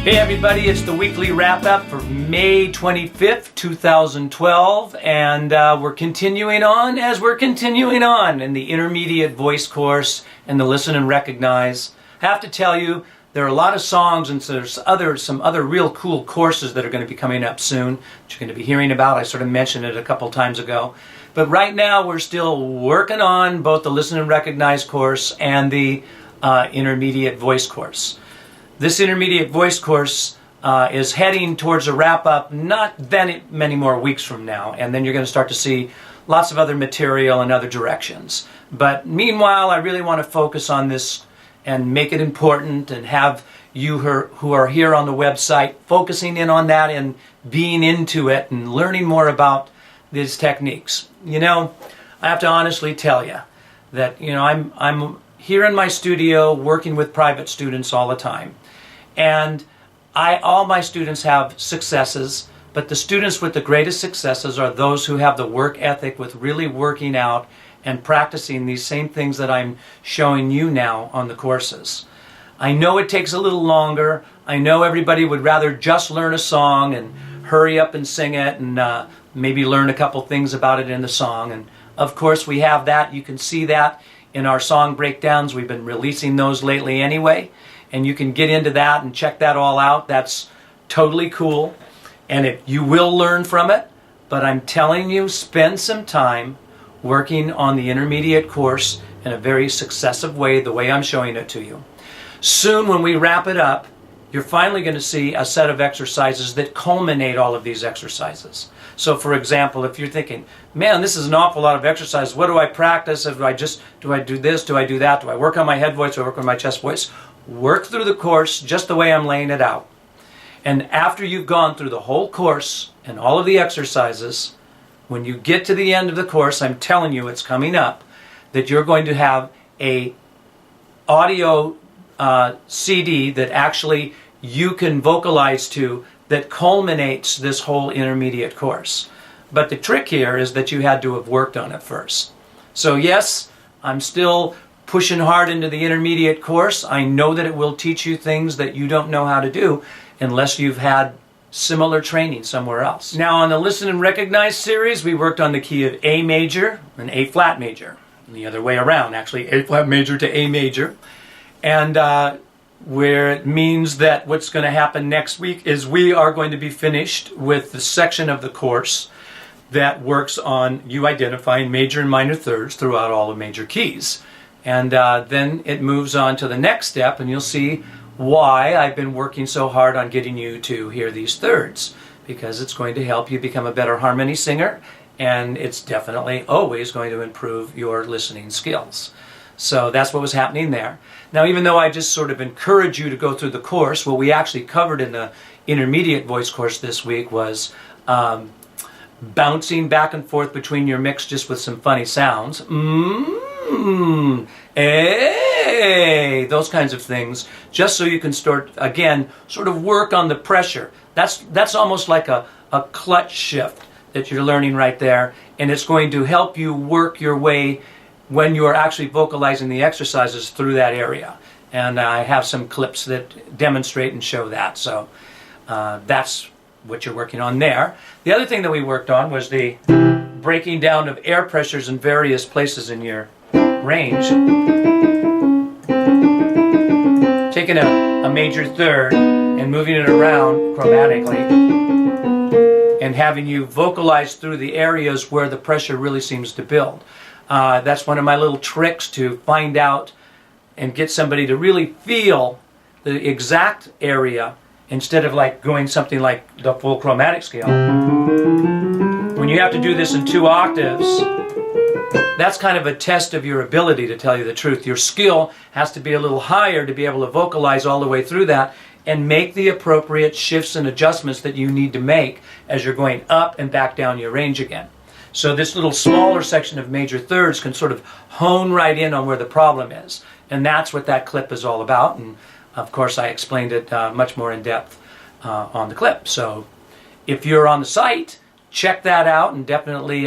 Hey everybody, it's the weekly wrap-up for May 25th, 2012, and we're continuing on in the intermediate voice course and the listen and recognize. I have to tell you, there are a lot of songs and so there's some other real cool courses that are going to be coming up soon that you're going to be hearing about. I sort of mentioned it a couple times ago. But right now we're still working on both the listen and recognize course and the intermediate voice course. This intermediate voice course is heading towards a wrap-up not then many more weeks from now, and then you're going to start to see lots of other material in other directions. But meanwhile, I really want to focus on this and make it important and have you who are here on the website focusing in on that and being into it and learning more about these techniques. You know, I have to honestly tell you that, you know, I'm here in my studio working with private students all the time. And all my students have successes, but the students with the greatest successes are those who have the work ethic with really working out and practicing these same things that I'm showing you now on the courses. I know it takes a little longer. I know everybody would rather just learn a song and hurry up and sing it and maybe learn a couple things about it in the song. And of course we have that. You can see that in our song breakdowns. We've been releasing those lately anyway. And you can get into that and check that all out. That's totally cool. And you will learn from it. But I'm telling you, spend some time working on the intermediate course in a very successive way, the way I'm showing it to you. Soon, when we wrap it up, you're finally going to see a set of exercises that culminate all of these exercises. So, for example, if you're thinking, man, this is an awful lot of exercises. What do I practice? Do I do this? Do I do that? Do I work on my head voice? Do I work on my chest voice? Work through the course just the way I'm laying it out. And after you've gone through the whole course and all of the exercises, when you get to the end of the course, I'm telling you it's coming up, that you're going to have a audio CD that actually you can vocalize to that culminates this whole intermediate course. But the trick here is that you had to have worked on it first. So yes, I'm still pushing hard into the intermediate course. I know that it will teach you things that you don't know how to do unless you've had similar training somewhere else. Now on the Listen and Recognize series, we worked on the key of A major and A flat major. And the other way around, actually, A flat major to A major. And where it means that what's going to happen next week is we are going to be finished with the section of the course that works on you identifying major and minor thirds throughout all the major keys. And then it moves on to the next step, and you'll see why I've been working so hard on getting you to hear these thirds, because it's going to help you become a better harmony singer, and it's definitely always going to improve your listening skills. So that's what was happening there. Now, even though I just sort of encourage you to go through the course, what we actually covered in the intermediate voice course this week was bouncing back and forth between your mix just with some funny sounds. Hey, those kinds of things, just so you can start, again, sort of work on the pressure. That's almost like a clutch shift that you're learning right there, and it's going to help you work your way when you're actually vocalizing the exercises through that area. And I have some clips that demonstrate and show that, so that's what you're working on there. The other thing that we worked on was the breaking down of air pressures in various places in your range. Taking a major third and moving it around chromatically and having you vocalize through the areas where the pressure really seems to build. That's one of my little tricks to find out and get somebody to really feel the exact area instead of like going something like the full chromatic scale. When you have to do this in 2 octaves, that's kind of a test of your ability, to tell you the truth. Your skill has to be a little higher to be able to vocalize all the way through that and make the appropriate shifts and adjustments that you need to make as you're going up and back down your range again. So this little smaller section of major thirds can sort of hone right in on where the problem is. And that's what that clip is all about. And of course I explained it much more in depth on the clip. So if you're on the site, check that out and definitely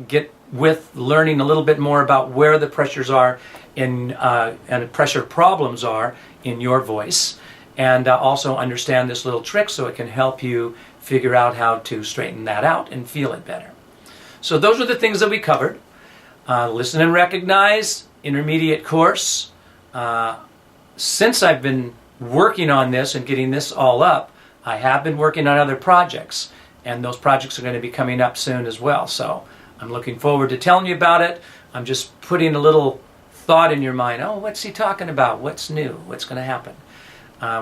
get with learning a little bit more about where the pressures are in and pressure problems are in your voice. and also understand this little trick so it can help you figure out how to straighten that out and feel it better. So those are the things that we covered. Listen and recognize, intermediate course. Since I've been working on this and getting this all up, I have been working on other projects, and those projects are going to be coming up soon as well. So I'm looking forward to telling you about it. I'm just putting a little thought in your mind. Oh, what's he talking about? What's new? What's going to happen?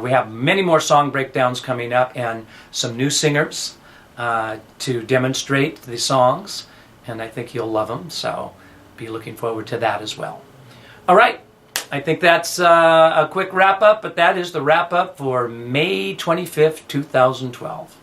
We have many more song breakdowns coming up and some new singers to demonstrate the songs, and I think you'll love them, so be looking forward to that as well. All right, I think that's a quick wrap-up, but that is the wrap-up for May 25th, 2012.